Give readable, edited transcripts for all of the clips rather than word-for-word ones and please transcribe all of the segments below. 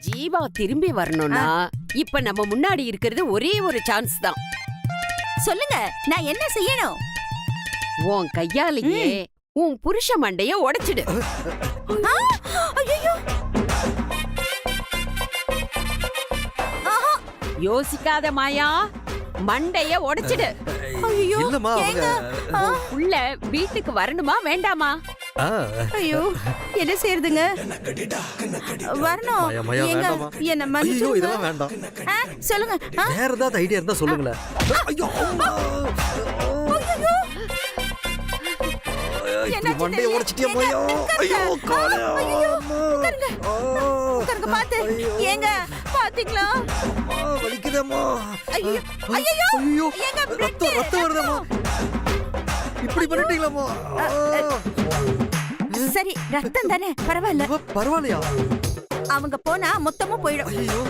ஜீவா திரும்பி வரணும்னா இப்ப நம்ம முன்னாடி இருக்கிறது ஒரே ஒரு சான்ஸ் தான். சொல்லுங்க, நான் என்ன செய்யணும்? உன் கையாலேயே உன் புருஷ மண்டைய உடைச்சிடு. ஐயோ, யோசிக்காத மாயா, மண்டைய உடைச்சிடு. ஐயோ, இல்லம்மா அவங்க உள்ள வீட்டுக்கு வரணுமா வேண்டாமா? ஐயோ, என்ன செய்யறதுங்க? வரணும். மாயா, மாயா, ஏங்க, வேண்டாமா? என்ன ஐயோ மன்னிச்சிடுங்க. இதெல்லாம் வேண்டாம். சொல்லுங்க. வேற ஏதாவது ஐடியா இருந்தா சொல்லுங்களேன். ஐயோ அம்மா. இப்படி மண்டைய உடைச்சிட்டியா மாயா? ஐயோ காலே. உட்காருங்க, பாத்து. ஏங்க, பாத்தீங்களா? வலிக்குதேம்மா. ஐயோ, ஐயோ, ஐயோ ஏங்க, ரத்தம் வருதேம்மா. இப்படி பண்ணிட்டீங்களாம்மா? சரி, ரத்தம் தானே, பரவாயில்ல. பரவாயில்லையா? அவங்க போனா மொத்தமா போயிடும். ஐயோ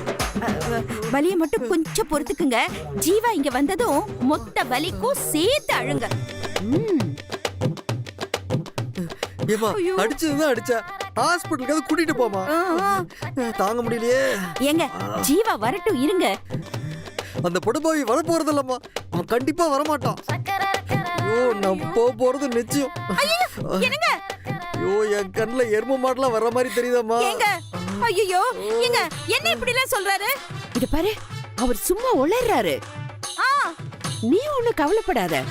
வலிய மட்டும் கொஞ்சம் பொறுத்துக்குங்க. ஜீவா இங்க வந்ததும் மொத்த வலிக்கும் சேர்த்து அழுங்க. ஏமா அடிச்சதுதான் அடிச்ச. ஹாஸ்பிடலுக்கு கூட்டிட்டு போமா. தாங்க முடியலையே. ஏங்க, ஜீவா வரட்டும், இருங்க. அந்த பொடுபாவி வர போறது இல்லம்மா. அவன் கண்டிப்பா வரமாட்டான். ஐயோ நான் போறது நிச்சயம். என்னங்க? ஐயோ என் கண்ணுல எரும மாடலாம் வர்ற மாதிரி தெரியுதாம்மா. ஏங்க, ஐயோ, ஏங்க, என்ன இப்படி எல்லாம் சொல்றாரு? இத பாரு, அவர் சும்மா உளறாரு. நீ ஒண்ணு கவலைப்படாத.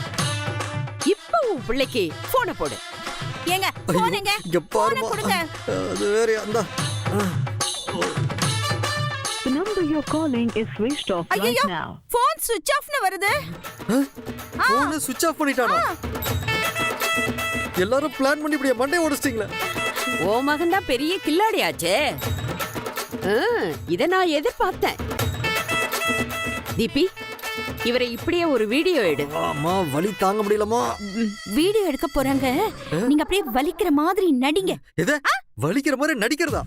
இப்ப உன் பிள்ளைக்கு போன போடு. ஏங்க, போனுங்க. இங்க பாருமா. கொடுங்க. அது வேற அந்த The number you're calling is switched off right ஐயோ, now. போன் சுவிட்ச் ஆஃப்னு வருது. போனை சுவிட்ச் ஆஃப் பண்ணிட்டானா? எல்லாரும் பிளான் பண்ணி இப்படியே மண்டைய உடைச்சிட்டீங்களே. ஓ மகன் தான் பெரிய கில்லாடியாச்சே. இத நான் எதிர்பார்த்தேன். தீபி, இவரை இப்படியே ஒரு வீடியோ எடு. அம்மா வலி தாங்க முடியலம்மா. வீடியோ எடுக்க போறாங்க. நீங்க அப்படியே வலிக்கிற மாதிரி நடிங்க. எது வலிக்கிற மாதிரி நடிக்கிறதா?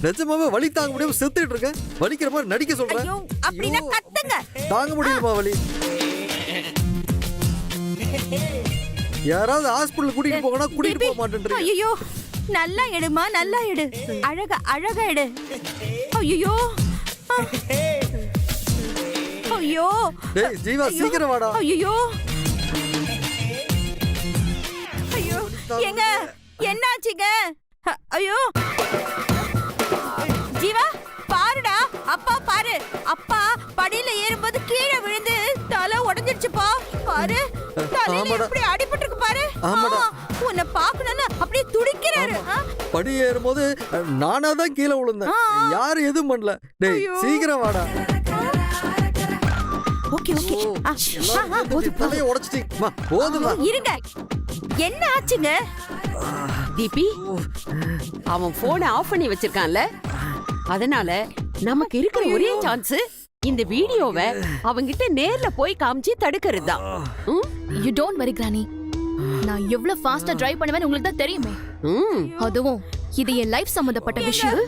நிஜமாவே வலி தாங்க முடியாம செத்துட்டு இருக்கேன். வலிக்கிற மாதிரி நடிக்க சொல்றேன். ஐயோ, அப்படினா கத்துங்க. தாங்க முடியலமா வலி. யாராவது ஹாஸ்பிடல் கூட்டிட்டு போகனா கூட்டிட்டு போக மாட்டேன்றீங்க. ஐயோ, நல்லா எடுமா, நல்லா எடு. அழகா எடு. ஐயோ, ஐயோ. டேய் ஜீவா சீக்கிரம் வாடா. ஐயோ, ஐயோ, ஏங்க, என்னாச்சுங்க? ஐயோ, ஜீவா பாருடா. அப்பா பாரு. அப்பா படியில ஏறும்போது கீழே விழுந்து தலை உடைஞ்சிருச்சுப்பா. பாரு, தலையில எப்படி அடிபட்டிருக்கு பாரு. உன்னை பாக்கணும்னு அப்படியே துடிக்கிறாரு. படி ஏறும்போது நானா தான் கீழே விழுந்தேன். யாரும் எதுவும் பண்ணல. டேய் சீக்கிரம் வாடா. ஓகே தலையை உடைச்சிட்டீங்க. போதுமா? இருங்க. என்ன ஆச்சுங்க? தீபி, அவன் போனை ஆஃப் பண்ணி வச்சிருக்கான்ல, அதனால நமக்கு இருக்கிற ஒரே சான்ஸ் இந்த வீடியோவை அவங்கிட்ட நேர்ல போய் காமிச்சு தடுக்கிறது தான். You don't worry Granny. நான் எவ்வளவு ஃபாஸ்டா டிரைவ் பண்ணுவேன்னு உங்களுக்கு தான் தெரியுமே. அதுவும் இது என் லைஃப் சம்பந்தப்பட்ட விஷயம்.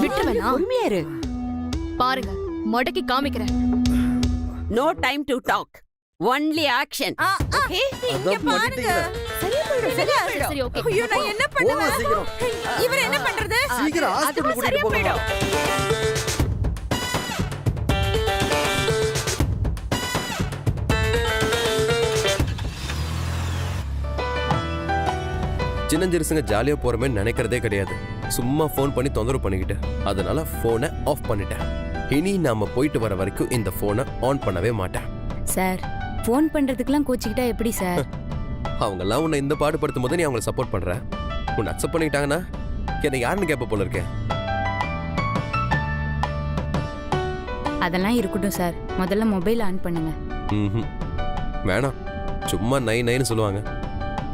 விட்டுருவேனா? பொறுமையாரு. பாருங்க, மடக்கி காமிக்கிறேன். No time to talk. Only action. Okay? இங்க பாருங்க. சரியா போயிடும். சரி, ஓகே. ஐயோ, நான் என்ன பண்ணுவேன்? சீக்கிரம். இவர் என்ன பண்றது? சீக்கிரம் ஹாஸ்பிடல் கூட்டிட்டு போங்க. சின்னஞ்சிறுசுங்க ஜாலியா போறமே நினைக்கிறதே கிடையாது. சும்மா ஃபோன் பண்ணி தொந்தரவு பண்ணிக்கிட்டேன். அதனால போனை ஆஃப் பண்ணிட்டேன். இனி நாம போயிட்டு வர வரைக்கும் இந்த போனை ஆன் பண்ணவே மாட்டேன். சார், ஃபோன் பண்றதுக்குலாம் கோச்சிக்கிட்டா எப்படி சார்? அவங்கெல்லாம் உன்னை இந்த பாடுபடுத்தும் போது நீ அவங்களை சப்போர்ட் பண்ற. உன்னை அக்செப்ட் பண்ணிக்கிட்டாங்கன்னா என்னை யாருன்னு கேட்ப போல இருக்கேன். அதெல்லாம் இருக்கட்டும் சார். முதல்ல மொபைல் ஆன் பண்ணுங்க. வேணாம், சும்மா நைன்னு சொல்லுவாங்க.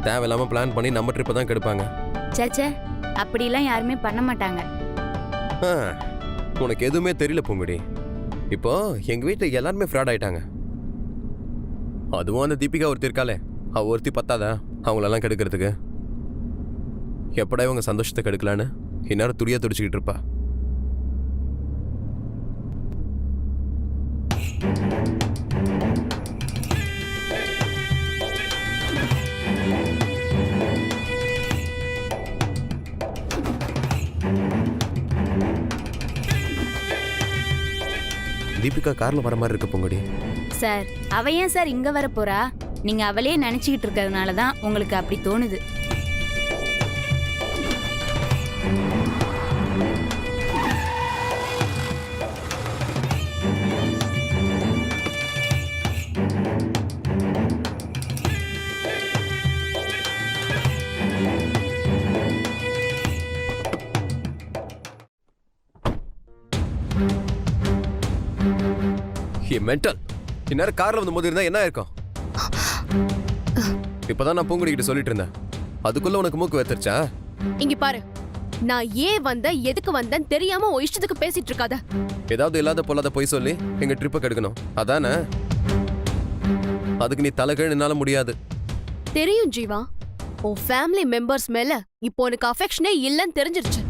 தேவையில்லாம பிளான் பண்ணி நம்ம ட்ரிப்பை தான் கெடுப்பாங்க. சேச்சே, அப்படிலாம் யாருமே பண்ண மாட்டாங்க. உனக்கு எதுவுமே தெரியல பூங்குடி. இப்போ எங்க வீட்டில் எல்லாருமே ஃப்ராட் ஆயிட்டாங்க. அதுவும் அந்த தீபிகா ஒருத்தி இருக்காளே, அவ ஒருத்தி பத்தாதா அவங்களெல்லாம் கெடுக்கிறதுக்கு? எப்படா இவங்க சந்தோஷத்தை கெடுக்கலான்னு இந்நேரம் துடியா துடிச்சுக்கிட்டு இருப்பா. தீபிகா கார்ல வர மாதிரி இருக்கு பொங்கடி. சார் அவ ஏன் சார் இங்க வர போறா? நீங்க அவளையே நினைச்சுக்கிட்டு இருக்கிறதுனால தான் உங்களுக்கு அப்படி தோணுது. மென்டல். இந்நேரம் கார்ல வந்து மோதி இருந்தா என்ன இருக்கும்? இப்பதான் நான் பூங்குடி கிட்ட சொல்லிட்டு இருந்தேன். அதுக்குள்ள உனக்கு மூக்கு வெத்துருச்சா? இங்க பாரு, நான் ஏன் வந்தேன் எதுக்கு வந்தேன் தெரியாம உன் இஷ்டத்துக்கு பேசிட்டு இருக்காத. ஏதாவது இல்லாத பொல்லாத போய் சொல்லி எங்க ட்ரிப்பை கெடுக்கணும் அதானே? அதுக்கு நீ தலைகீழ்னால முடியாது. தெரியும் ஜீவா, உன் ஃபேமிலி மெம்பர்ஸ் மேல இப்போ உனக்கு அஃபெக்ஷனே இல்லன்னு தெரிஞ்சிருச்சு.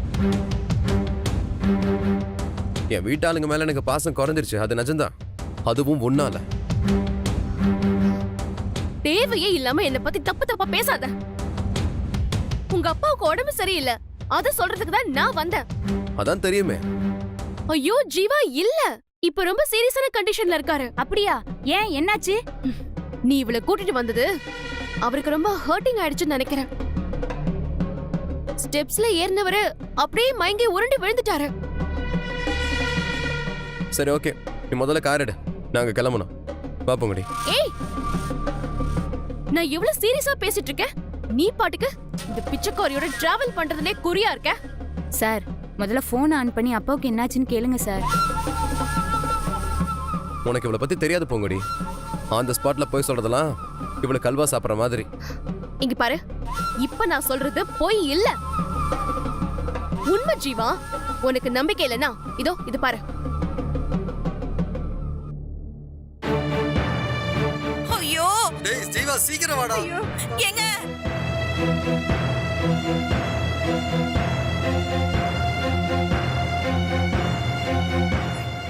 என் வீட்டாளுங்க மேல எனக்கு பாசம் குறைஞ்சிருச்சு, அது நிஜம்தான். அதுவும் உன்னால. தேவையே இல்லாம என்ன பத்தி தப்பு தப்பா பேசாத. உங்க அப்பாவுக்கு உடம்பு சரியில்லை, அத சொல்றதுக்கு தான் நான் வந்தேன். அதான் தெரியுமே. ஐயோ ஜீவா இல்ல, இப்ப ரொம்ப சீரியஸான கண்டிஷன்ல இருக்காரு. அப்படியா? ஏன் என்னாச்சு? நீ இவளை கூட்டிட்டு வந்தது அவருக்கு ரொம்ப ஹர்ட்டிங் ஆயிடுச்சுன்னு நினைக்கிறேன். ஸ்டெப்ஸ்ல ஏறினவரு அப்படியே மயங்கி உருண்டு விழுந்துட்டாரு. சரி ஓகே, நீ முதல்ல கார் எடு, நாங்க கிளம்பணும். வா பொங்கடி. ஏய், நான் எவ்வளவு சீரியஸா பேசிட்டு இருக்கேன், நீ பாட்டுக்கு இந்த பிச்சைக்காரியோட டிராவல் பண்றதுலே குறியா இருக்க. சார் முதல்ல போன் ஆன் பண்ணி அப்பாவுக்கு என்னாச்சுன்னு கேளுங்க சார். உனக்கு இவளை பத்தி தெரியாது பொங்கடி. ஆன் த ஸ்பாட்ல போய் சொல்றதெல்லாம் இவளை கல்வா சாப்பிட்ற மாதிரி. இங்க பாரு, இப்ப நான் சொல்றது பொய் இல்ல, உண்மை ஜீவா. உனக்கு நம்பிக்கை இல்லைன்னா இதோ இது பாரு. ஐயோ டேய் ஜீவா சீக்கிரம் வாடா. ஐயோ ஏங்க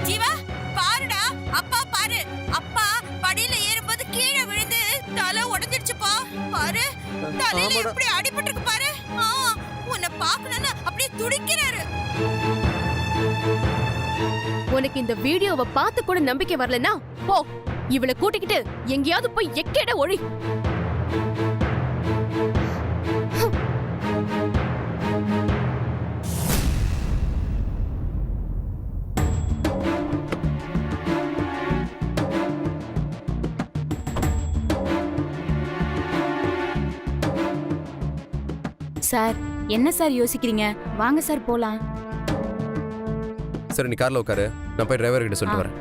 ஜீவா பாருடா, அப்பா பாரு, அப்பா படியில ஏறும்போது கீழே விழுந்து தலை உடைஞ்சிடுச்சுப்பா. பாரு தலையில ஆமாடா. எப்படி அடிபட்டிருக்கு பாரு. உன்னை பார்க்கணும்னு அப்படியே துடிக்கிறாரு. உனக்கு இந்த வீடியோவை பார்த்து கூட நம்பிக்கை வரலனா போ, இவளை கூட்டிக்கிட்டு எங்கேயாவது போய் எக்கேட ஒழி. சார் என்ன சார் யோசிக்கிறீங்க? வாங்க சார் போலாம். சரி நீ கார்ல உட்காரு, நான் போய் டிரைவர் கிட்ட சொல்லிட்டு வரேன்.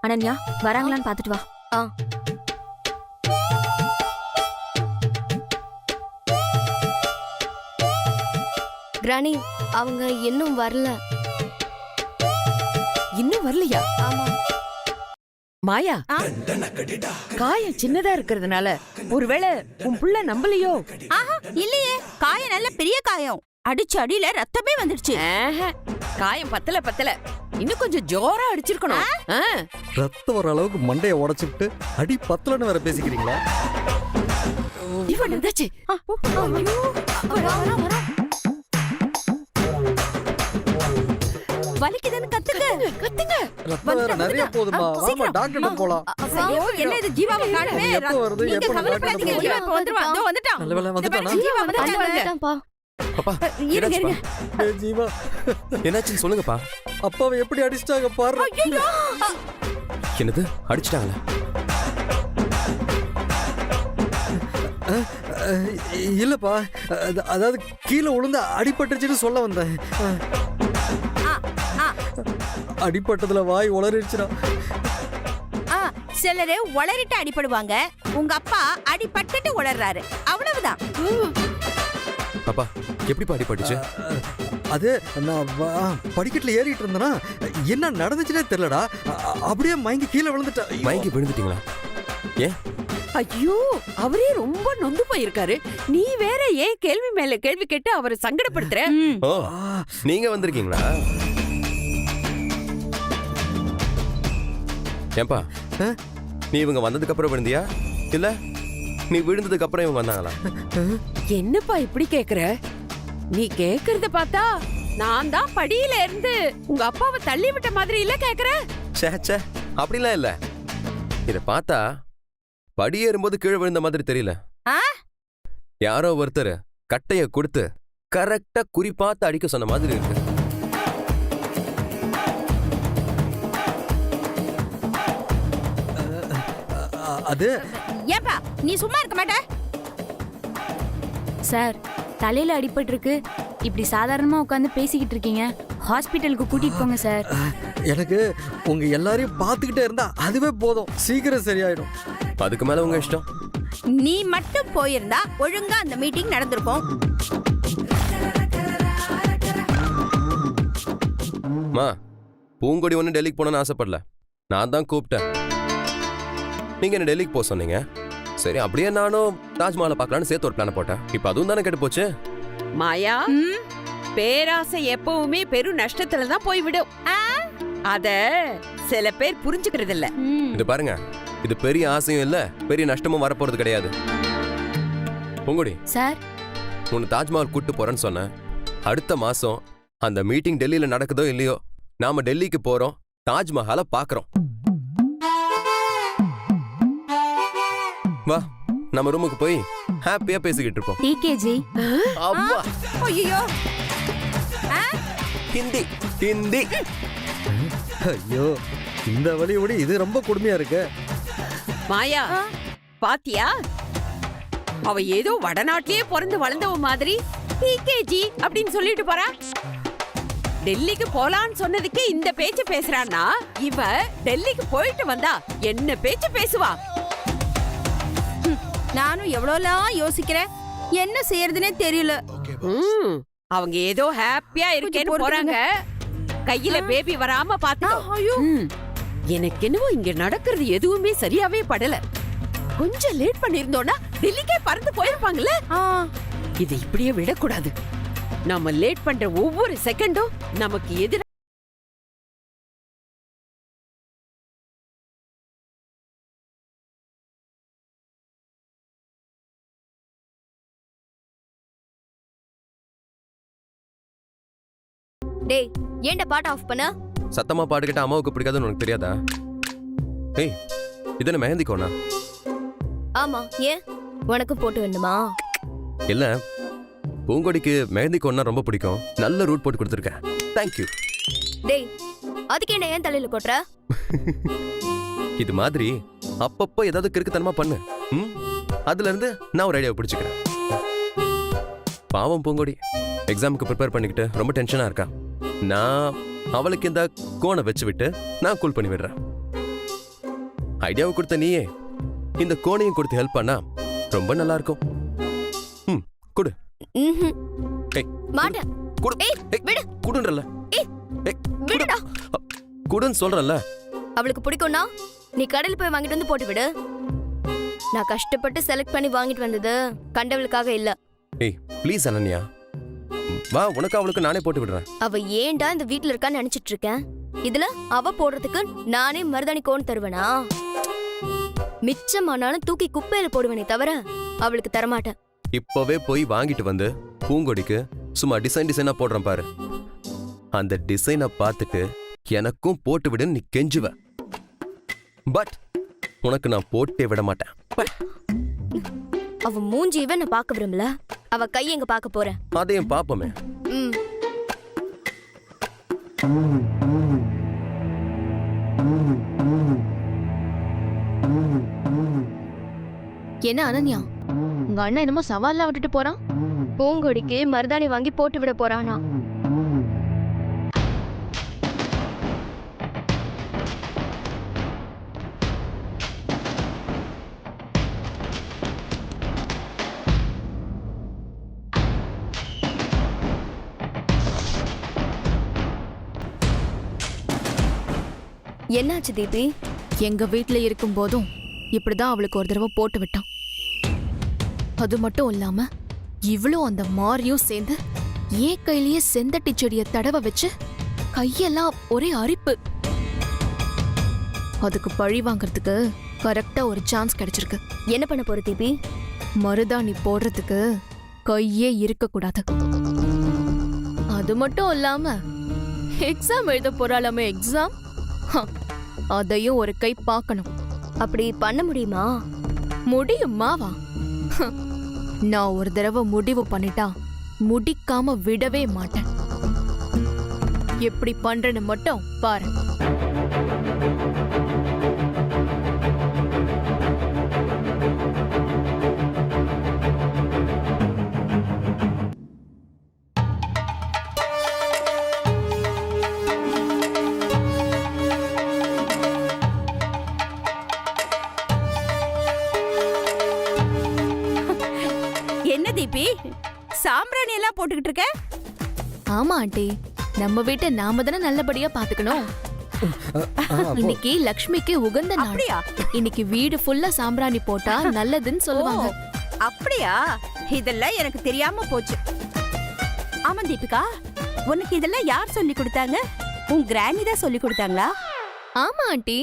அனன்யா வராங்களான்னு பாத்துட்டு வா. கிரானி, அவங்க இன்னும் வரல. இன்னும் வரலையா? ஆமா. மாயா, காயம் சின்னதா இருக்கிறதுனால ஒருவேளை உன் புள்ள நம்பலையோ? ஆஹா இல்லையே, காயம் நல்ல பெரிய காயம், அடிச்ச அடியில ரத்தமே வந்துடுச்சு. காயம் பத்தல, இன்னும் கொஞ்சம் ஜோரா அடிச்சிருக்கணும். ரத்தம் வர அளவுக்கு மண்டைய உடைச்சிட்டு அடி பத்தலன்னு வேற பேசிக்கிறீங்களா? இவன் இருந்தாச்சு. வலிக்குதுன்னு கத்துங்க. ரத்தம் வேற நிறைய போதுமா? வாமா டாக்டர் போலாம். ஐயோ என்ன இது, ஜீவாவை காணுமே. எப்போ வருது? நீங்க எப்போ கவலைப்படாதீங்க, டாக்டர் ஜீவா இப்ப வந்துருவா. அதோ வந்துட்டான். நல்ல வேளை வந்துட்டானா? ஜீவா வந்துட்டாங்க. வந்துட்டான்ப்பா. அப்பா இருங்க இருங்க. ஏய் ஜீவா, என்னாச்சுன்னு சொல்லுங்கப்பா. அப்பாவை எப்படி அடிச்சிட்டாங்க பாரு. ஐயோ என்னது அடிச்சிட்டாங்களா? இல்லப்பா, அதாவது கீழே விழுந்து அடிபட்டுச்சுன்னு சொல்ல வந்தேன். அடிபட்டதுல வாய் உளறிடுச்சுடா. சிலரு உளறிட்டு அடிபடுவாங்க, உங்க அப்பா அடிபட்டுட்டு உளறாரு, அவ்வளவுதான். அப்பா எப்படிப்பா அடிபட்டுச்சு? அது நான் படிக்கட்டுல ஏறிட்டு இருந்தேனா, என்ன நடந்துச்சுன்னே தெரியலடா. அப்படியே மயங்கி கீழே விழுந்துட்டேன். மயங்கி விழுந்துட்டீங்களா? ஏன்? ஐயோ, அவரே ரொம்ப நொந்து போயிருக்காரு. நீ வேற ஏன் கேள்வி மேல கேள்வி கேட்டு அவரை சங்கடப்படுத்துற? ஓ, நீங்க வந்திருக்கீங்களா? ஏன்பா நீ இவங்க வந்ததுக்கு அப்புறம் விழுந்தியா இல்ல நீ விழுந்ததுக்கு அப்புறம் இவங்க வந்தாங்களா? என்னப்பா இப்படி கேக்குற? நீ கேக்குறத பார்த்தா நான் தான் படியில இருந்து உங்க அப்பாவை தள்ளி விட்ட மாதிரி இல்ல கேக்குற? ச்சே அப்படிலாம் இல்ல. இத பார்த்தா படியேறும்போது கீழே விழுந்த மாதிரி தெரியல. ஆ? யாரோ ஒருத்தர் கட்டைய கொடுத்து கரெக்டா குறிப்பாத்து அடிக்க சொன்ன மாதிரி இருக்கு. அது ஏப்பா நீ சும்மா இருக்க மாட்ட? சார் தலையில அடிபட்டு இருக்கு, இப்படி சாதாரணமா உட்காந்து பேசிக்கிட்டு இருக்கீங்க. ஹாஸ்பிட்டலுக்கு கூட்டிட்டு போங்க சார். எனக்கு உங்க எல்லாரையும் பார்த்துக்கிட்டே இருந்தா அதுவே போதும், சீக்கிரம் சரியாயிடும். அதுக்கு மேல உங்க இஷ்டம். நீ மட்டும் போயிருந்தா ஒழுங்கா அந்த மீட்டிங் நடந்திருக்கும். மா, பூங்கொடி ஒன்னும் டெல்லிக்கு போகணும்னு ஆசைப்படல, நான் தான் கூப்பிட்டேன். நீங்க என்ன டெல்லிக்கு போக சொன்னீங்க. சரி அப்படியே நானும் தாஜ்மஹாலை பார்க்கலான்னு சேர்த்து ஒரு பிளான போட்டேன். இப்ப அதுவும் தானே கெட்டு போச்சு. மாயா, பேராசை எப்பவுமே பெரும் நஷ்டத்துல தான் போய் விடும். அத சில பேர் புரிஞ்சுக்கிறது இல்ல. இது பாருங்க, இது பெரிய ஆசையும் இல்ல, பெரிய நஷ்டமும் வரப்போறது கிடையாது. பூங்கொடி சார் உன்னை தாஜ்மஹால் கூட்டு போறேன்னு சொன்னேன். அடுத்த மாசம் அந்த மீட்டிங் டெல்லியில நடக்குதோ இல்லையோ, நாம டெல்லிக்கு போறோம், தாஜ்மஹாலை பாக்குறோம். வா, நம்ம ரூமுக்கு போய் ஹாப்பியா பேசிக்கிட்டு இருப்போம். டிகேஜி அப்பா, ஐயோ ஹிந்தி ஹிந்தி. ஐயோ, இந்த வழி விட இது ரொம்ப கொடுமையா இருக்கு. மாயா, பாத்தியா? அவ ஏதோ வடநாட்டிலேயே பிறந்து வளர்ந்தவ மாதிரி டிகேஜி அப்படின்னு சொல்லிட்டு போறா. டெல்லிக்கு போலான்னு சொன்னதுக்கு இந்த பேச்சு பேசுறான்னா, இவ டெல்லிக்கு போயிட்டு வந்தா என்ன பேச்சு பேசுவா? நானும் எவ்வளோலாம் யோசிக்கிறேன், என்ன செய்யறதுனே தெரியல. அவங்க ஏதோ ஹாப்பியா இருக்கேன்னு போறாங்க, கையில பேபி வராம பாத்துக்கோ. ஐயோ, எனக்கு என்னவோ இங்க நடக்கிறது எதுவுமே சரியாவே படல. கொஞ்சம் லேட் பண்ணிருந்தோம்னா டெல்லிக்கே பறந்து போயிருப்பாங்கல்ல. இதை இப்படியே விடக்கூடாது. நம்ம லேட் பண்ற ஒவ்வொரு செகண்டும் நமக்கு எதிர டேய், ஏன்டா பாட்ட ஆஃப் பண்ண? சத்தமா பாடுகிட்ட அம்மாவுக்கு பிடிக்காதுன்னு உனக்கு தெரியாதா? ஏய், இது என்ன மெஹந்தி கோனா? ஆமா, ஏன் உனக்கு போட்டு வேணுமா? இல்ல, பூங்கொடிக்கு மெஹந்தி கோன்னா ரொம்ப பிடிக்கும், நல்ல ரூட் போட்டு கொடுத்துருக்கேன். தேங்க்யூ. டேய், அதுக்கு என்ன ஏன் தலையில கொட்டுற? இது மாதிரி அப்பப்போ ஏதாவது கிறுக்குத்தனமா பண்ணு. அதுல இருந்து நான் ஒரு ஐடியாவை பிடிச்சுக்கிறேன். பாவம் பூங்கொடி எக்ஸாமுக்கு ப்ரிப்பேர் பண்ணிக்கிட்டு ரொம்ப டென்ஷனா இருக்கா. நான் அவளுக்கு இந்த கோனை வச்சு விட்டு நான் கூல் பண்ணி விடுறேன். ஐடியாவை கொடுத்த நீயே இந்த கோனையும் கொடுத்து ஹெல்ப் பண்ணா ரொம்ப நல்லா இருக்கும். குடு. ஏய், மாட்டேன். குடு. ஏய், விடு. குடுன்றல. ஏய், விடுடா. குடுன்னு சொல்றல. அவளுக்கு பிடிக்கும்னா நீ கடையில் போய் வாங்கிட்டு வந்து போட்டு விடு. நான் கஷ்டப்பட்டு செலக்ட் பண்ணி வாங்கிட்டு வந்தது கண்டவளுக்காக இல்ல. ஏய் ப்ளீஸ் அனன்யா, வா, உனக்கு அவளுக்கு நானே போட்டு விடுறேன். அவ ஏன்டா இந்த வீட்ல இருக்கான்னு நினைச்சிட்டு இருக்கேன். இதுல அவ போடுறதுக்கு நானே மருதாணி கோன் தருவேனா? மிச்சமானாலும் தூக்கி குப்பையில போடுவேனே தவிர அவளுக்கு தரமாட்டேன். இப்பவே போய் வாங்கிட்டு வந்து பூங்கொடிக்கு சும்மா டிசைனா போடுறேன் பாரு. அந்த டிசைனை பார்த்துட்டு எனக்கும் போட்டு விடுன்னு நீ கெஞ்சுவ. பட் உனக்கு நான் போட்டே விட மாட்டேன். அவ மூஞ்சியவே நான் பார்க்க விரும்பல. அவ கை எங்க பார்க்க போறேன். அதையும் பாப்போமே. என்ன அனன்யா, உங்க அண்ணன் என்னமோ சவால்லாம் விட்டுட்டு போறான். பூங்கொடிக்கு மருதாணி வாங்கி போட்டு விட போறானா? என்னாச்சு தீபி? எங்க வீட்ல இருக்கும் போதும் இப்படிதான் அவளுக்கு ஒரு தடவை போட்டு விட்டான். அது மட்டும் இல்லாம இவ்வளோ அந்த மாரியும் சேர்ந்து ஏன் கையிலேயே செந்தட்டி செடியை தடவை வச்சு கையெல்லாம் ஒரே அரிப்பு. அதுக்கு பழி வாங்குறதுக்கு கரெக்டா ஒரு சான்ஸ் கிடைச்சிருக்கு. என்ன பண்ண போற தீபி? மருதாணி போடுறதுக்கு கையே இருக்க கூடாது. அது மட்டும் இல்லாம எக்ஸாம் எழுத போறாளாமே எக்ஸாம், அதையும் ஒரு கை பார்க்கணும். அப்படி பண்ண முடியுமா? முடியுமாவா? நான் ஒரு தடவை முடிவு பண்ணிட்டா முடிக்காம விடவே மாட்டேன். எப்படி பண்றேன்னு மட்டும் பாரு. என்ன தீபி, சாம்பிராணி எல்லாம் போட்டுக்கிட்டு இருக்க? ஆமா ஆண்டி, நம்ம வீட்டை நாம தானே நல்லபடியா பாத்துக்கணும். இன்னைக்கு லக்ஷ்மிக்கு உகந்த நாள். அப்படியா? இன்னைக்கு வீடு ஃபுல்லா சாம்பிராணி போட்டா நல்லதுன்னு சொல்லுவாங்க. ஓ, அப்படியா? இதெல்லாம் எனக்கு தெரியாம போச்சு. ஆமா தீபிகா, உனக்கு இதெல்லாம் யார் சொல்லி கொடுத்தாங்க? உன் கிராணி தான் சொல்லி கொடுத்தாங்களா? ஆமா ஆண்டி.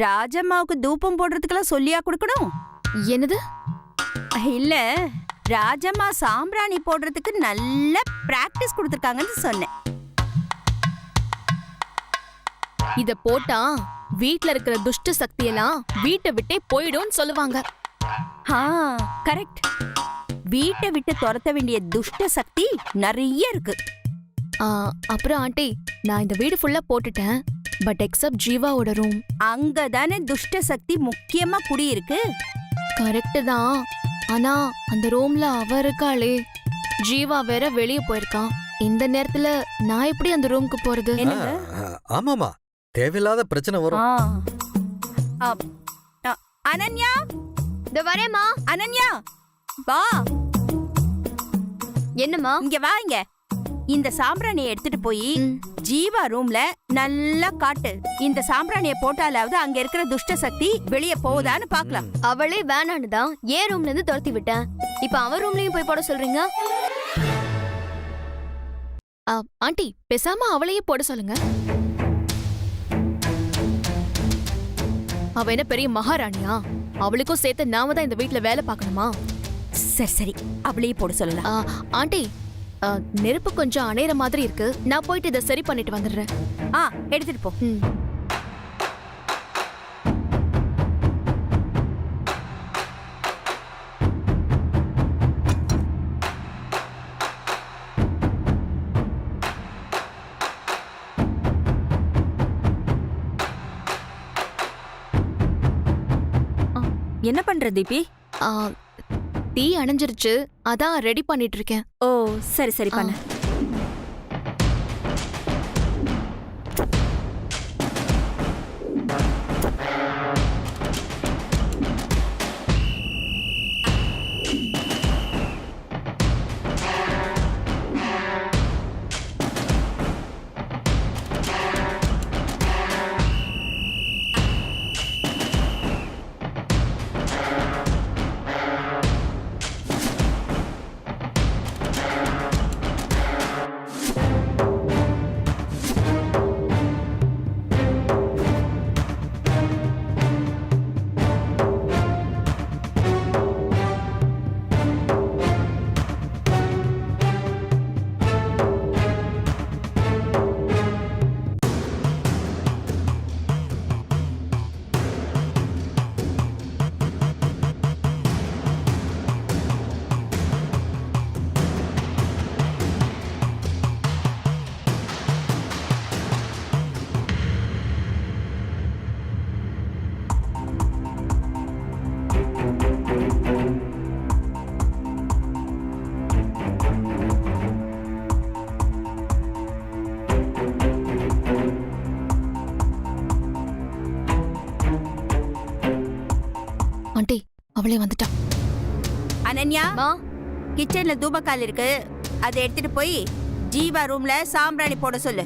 ராஜம்மாவுக்கு தூபம் போடுறதுக்கெல்லாம் சொல்லியா கொடுக்கணும்? என்னது? இல்ல, ராஜம்மா சாம்பிராணி போடுறதுக்கு நல்ல பிராக்டிஸ் கொடுத்துருக்காங்கன்னு சொன்னேன். இத போட்டா வீட்ல இருக்கிற துஷ்ட சக்தி எல்லாம் வீட்டை விட்டே போயிடும்னு சொல்லுவாங்க. கரெக்ட். வீட்டை விட்டு துரத்த வேண்டிய துஷ்ட சக்தி நிறைய இருக்கு. அப்புறம் ஆண்டி, நான் இந்த வீடு ஃபுல்லா போட்டுட்டேன். பட் எக்ஸப்ட் ஜீவாவோட ரூம். அங்கதானே துஷ்ட சக்தி முக்கியமா குடியிருக்கு. கரெக்ட் தான். ஆனா அந்த ரூம்ல அவ இருக்காளே, ஜீவா வேற வெளியே போயிருக்கான். இந்த நேரத்துல நான் எப்படி அந்த ரூமுக்கு போறது? ஆமாமா, தேவையில்லாத பிரச்சனை வரும். அனன்யா, இந்த வரேம்மா. அனன்யா வா. என்னம்மா? இங்க வா. இங்க இந்த சாம்பிராணியை எடுத்துட்டு போய் ஜீவா ரூம்ல நல்லா காட்டு. இந்த சாம்பிராணியை போட்டாலாவது அங்க இருக்கிற துஷ்ட சக்தி வெளியே போகுதான்னு பாக்கலாம். அவளே வேணான்னு தான் ஏன் ரூம்ல இருந்து துரத்தி விட்டேன். இப்ப அவன் ரூம்லயும் போய் போட சொல்றீங்க? ஆண்டி, பேசாம அவளையே போட சொல்லுங்க. அவ என்ன பெரிய மகாராணியா? அவளுக்கும் சேர்த்து நாம தான் இந்த வீட்ல வேலை பார்க்கணுமா? சரி சரி, அவளையே போட சொல்லலாம். ஆண்டி, நெருப்பு கொஞ்சம் அணையிற மாதிரி இருக்கு. நான் போயிட்டு இதை சரி பண்ணிட்டு வந்துடுறேன். எடுத்துட்டு போ. என்ன பண்ற தீபி? தீ அணைஞ்சிருச்சு, அதான் ரெடி பண்ணிட்டு இருக்கேன். ஓ சரி சரி, பண்ணு. ஆண்டி, அவளே வந்துட்டா. அனன்யா, கிச்சன்ல தூபக்கால் இருக்கு, அதை எடுத்துட்டு போய் ஜீவா ரூம்ல சாம்பிராணி போட சொல்லு.